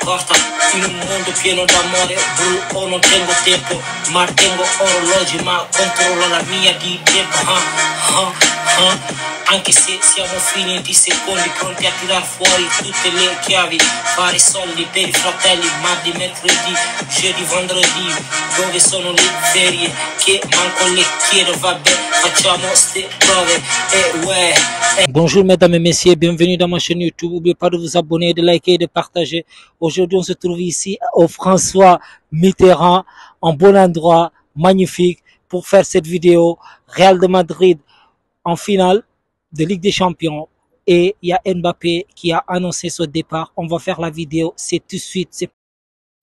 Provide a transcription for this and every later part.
importa, in un mondo pieno d'amore blu o non tengo tempo, ma tengo orologi, ma controllo la mia di tempo. Anche se siamo fini di secondi, pronti a tirar fuori tutte le chiavi, fare soldi per i fratelli, mardi, mercoledì, jeudi, vendredi, dove sono le ferie, che manco le chiedo, vabbè, facciamo ste prove, ouais. Bonjour mesdames et messieurs, bienvenue dans ma chaîne YouTube. N'oubliez pas de vous abonner, de liker et de partager. Aujourd'hui, on se trouve ici au François Mitterrand, en bon endroit, magnifique, pour faire cette vidéo. Real de Madrid en finale de Ligue des Champions. Et il y a Mbappé qui a annoncé son départ. On va faire la vidéo, c'est tout de suite.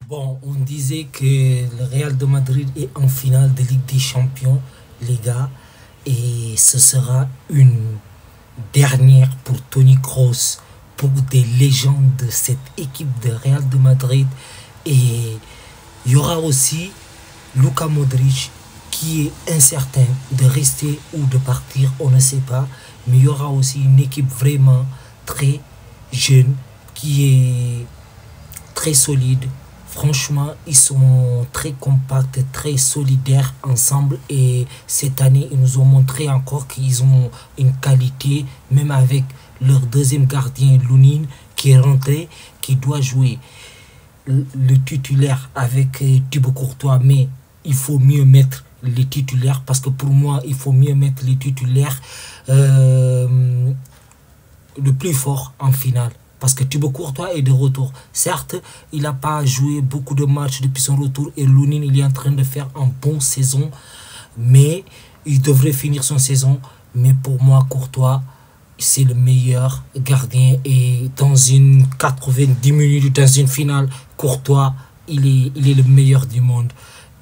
Bon, on disait que le Real de Madrid est en finale de Ligue des Champions, les gars. Et ce sera une dernière pour Toni Kroos, pour des légendes de cette équipe de Real de Madrid. Et il y aura aussi Luka Modric qui est incertain de rester ou de partir, on ne sait pas. Mais il y aura aussi une équipe vraiment très jeune qui est très solide. Franchement, ils sont très compacts, très solidaires ensemble. Et cette année, ils nous ont montré encore qu'ils ont une qualité, même avec leur deuxième gardien, Lunin, qui est rentré, qui doit jouer le titulaire avec Thibaut Courtois. Mais il faut mieux mettre les titulaires, parce que pour moi, il faut mieux mettre les titulaires le plus fort en finale. Parce que Thibaut Courtois est de retour. Certes, il n'a pas joué beaucoup de matchs depuis son retour. Et Lunin, il est en train de faire une bonne saison. Mais il devrait finir son saison. Mais pour moi, Courtois, c'est le meilleur gardien. Et dans une 90 minutes, dans une finale, Courtois, il est le meilleur du monde.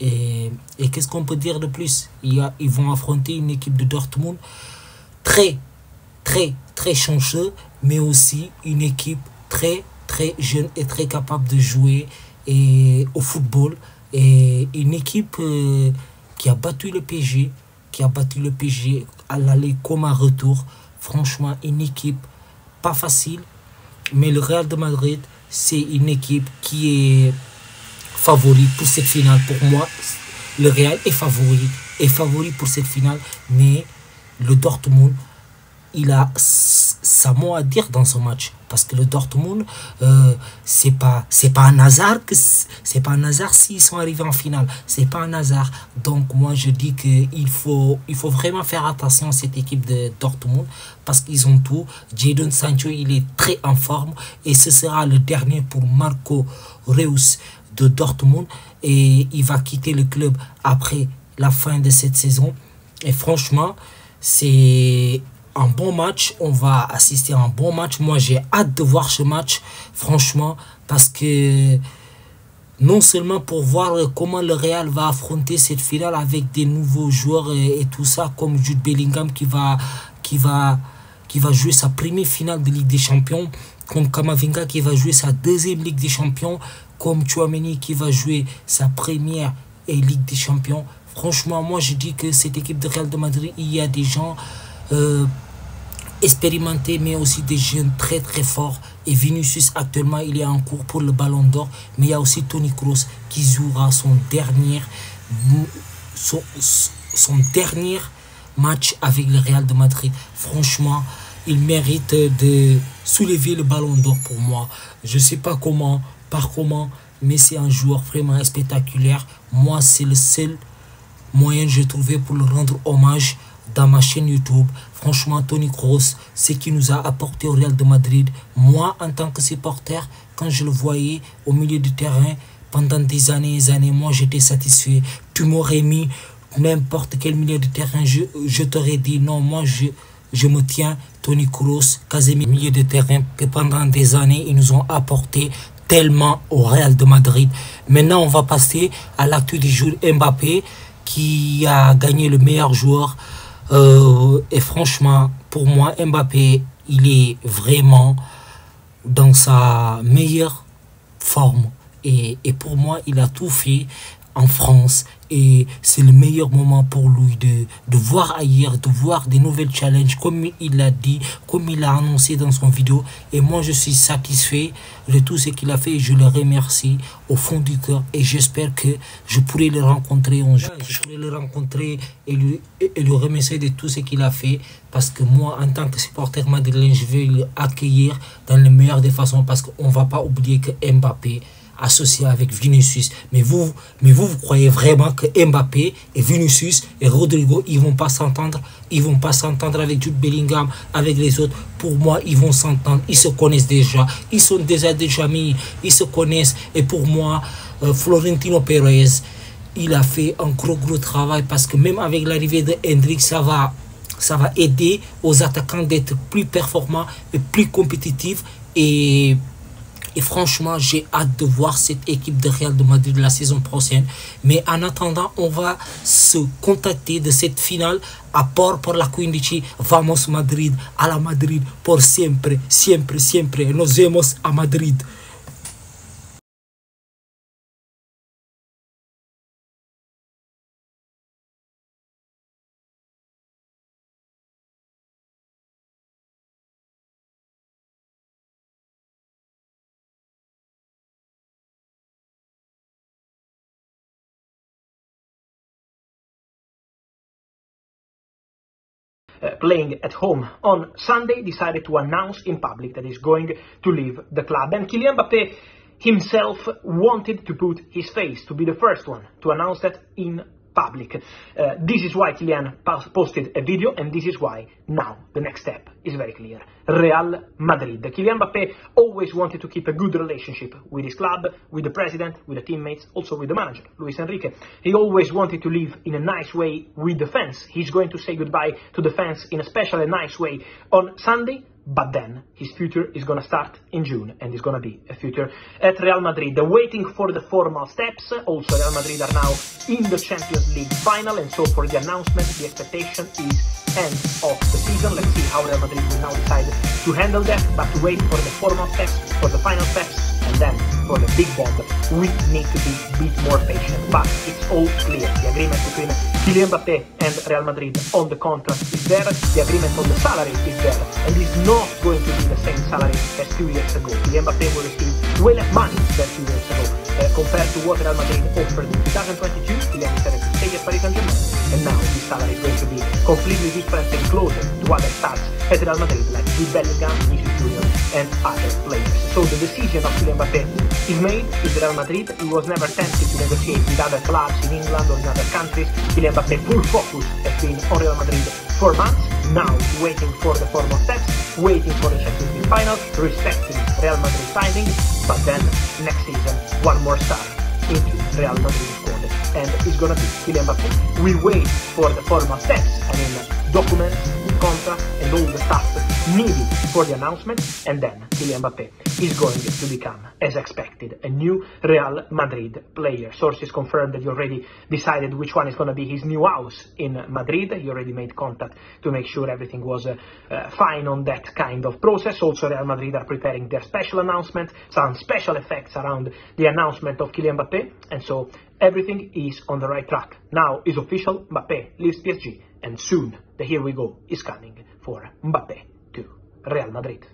Et qu'est-ce qu'on peut dire de plus? Ils vont affronter une équipe de Dortmund très chanceux, mais aussi une équipe très jeune et très capable de jouer au football. Et une équipe qui a battu le PSG, à l'aller comme à retour. Franchement, une équipe pas facile, mais le Real de Madrid, c'est une équipe qui est favori pour cette finale. Pour moi, le Real est favori pour cette finale, mais le Dortmund, il a sa mot à dire dans ce match, parce que le Dortmund, c'est pas un hasard s'ils sont arrivés en finale, c'est pas un hasard. Donc moi je dis que il faut vraiment faire attention à cette équipe de Dortmund, parce qu'ils ont tout. Jadon Sancho, il est très en forme, et ce sera le dernier pour Marco Reus de Dortmund, et il va quitter le club après la fin de cette saison. Et franchement, c'est un bon match, on va assister à un bon match. Moi j'ai hâte de voir ce match, franchement, parce que non seulement pour voir comment le Real va affronter cette finale avec des nouveaux joueurs et tout ça, comme Jude Bellingham qui va jouer sa première finale de Ligue des Champions, comme Kamavinga qui va jouer sa deuxième Ligue des Champions, comme Tchouaméni qui va jouer sa première Ligue des Champions. Franchement, moi je dis que cette équipe de Real de Madrid, il y a des gens expérimentés, mais aussi des jeunes très forts. Et Vinicius actuellement, il est en cours pour le Ballon d'Or, mais il y a aussi Toni Kroos qui jouera son dernier match avec le Real de Madrid. Franchement, il mérite de soulever le Ballon d'Or pour moi. Je sais pas comment, mais c'est un joueur vraiment spectaculaire. Moi, c'est le seul moyen que j'ai trouvé pour le rendre hommage dans ma chaîne YouTube. Franchement, Toni Kroos, ce qu'il nous a apporté au Real de Madrid, moi en tant que supporter, quand je le voyais au milieu du terrain pendant des années et des années, moi j'étais satisfait. Tu m'aurais mis n'importe quel milieu de terrain, je t'aurais dit non, moi je me tiens Toni Kroos, Casemiro, milieu de terrain que pendant des années ils nous ont apporté tellement au Real de Madrid. Maintenant on va passer à l'actu du jour, Mbappé, qui a gagné le meilleur joueur. Et franchement, pour moi, Mbappé, il est vraiment dans sa meilleure forme. Et pour moi, il a tout fait en France et c'est le meilleur moment pour lui de voir ailleurs, de voir des nouvelles challenges comme il l'a dit, comme il l'a annoncé dans son vidéo. Et moi je suis satisfait de tout ce qu'il a fait et je le remercie au fond du cœur et j'espère que je pourrai le rencontrer un jour. Je pourrai le rencontrer et lui remercier de tout ce qu'il a fait parce que moi en tant que supporter madrilène je vais l'accueillir dans les meilleures des façons parce qu'on ne va pas oublier que Mbappé associé avec Vinicius. Mais vous croyez vraiment que Mbappé et Vinicius et Rodrigo, ils vont pas s'entendre? Ils vont pas s'entendre avec Jude Bellingham, avec les autres? Pour moi, ils vont s'entendre. Ils se connaissent déjà. Ils sont déjà amis. Ils se connaissent. Et pour moi, Florentino Pérez, il a fait un gros travail parce que même avec l'arrivée de Hendrik, ça va aider aux attaquants d'être plus performants et plus compétitifs et franchement, j'ai hâte de voir cette équipe de Real de Madrid la saison prochaine. Mais en attendant, on va se contacter de cette finale a por la 15. Vamos Madrid, a la Madrid, por siempre, siempre, siempre. Nos vemos a Madrid. Playing at home on Sunday, decided to announce in public that he's going to leave the club. And Kylian Mbappé himself wanted to put his face, to be the first one to announce that in public. This is why Kylian posted a video, and this is why now the next step is very clear. Real Madrid. Kylian Mbappé always wanted to keep a good relationship with his club, with the president, with the teammates, also with the manager, Luis Enrique. He always wanted to live in a nice way with the fans. He's going to say goodbye to the fans in a special and nice way on Sunday. But then his future is going to start in June and it's going to be a future at Real Madrid. They're waiting for the formal steps. Also, Real Madrid are now in the Champions League final, and so for the announcement, the expectation is end of the season. Let's see how Real Madrid will now decide to handle that, but to wait for the formal steps, for the final steps, and then for the big bomb, we need to be a bit more patient. But it's all clear. The agreement between Kylian Mbappé and Real Madrid on the contract is there. The agreement on the salary is there, and it's not going to be the same salary as 2 years ago. Kylian Mbappé will receive way less money than 2 years ago. Compared to what Real Madrid offered in 2022, Kylian decided to stay at Paris Saint-Germain, and now his salary is going to be completely different and closer to other stars at Real Madrid like Jude Bellingham, Vinicius Junior, and other players. So the decision of Kylian Mbappé is made in Real Madrid. He was never tempted to negotiate with other clubs in England or in other countries. Kylian Mbappé full focus has been on Real Madrid for months. Now waiting for the formal steps, waiting for the Champions League final, respecting Real Madrid signing, but then next season one more star into Real Madrid squad, and it's gonna be Kylian Mbappé. We wait for the formal steps, I mean documents, contract, and all the stuff needed for the announcement, and then Kylian Mbappé is going to become, as expected, a new Real Madrid player. Sources confirmed that he already decided which one is going to be his new house in Madrid. He already made contact to make sure everything was fine on that kind of process. Also, Real Madrid are preparing their special announcement, some special effects around the announcement of Kylian Mbappé, and so everything is on the right track. Now is official, Mbappé leaves PSG, and soon the here we go is coming for Mbappé to Real Madrid.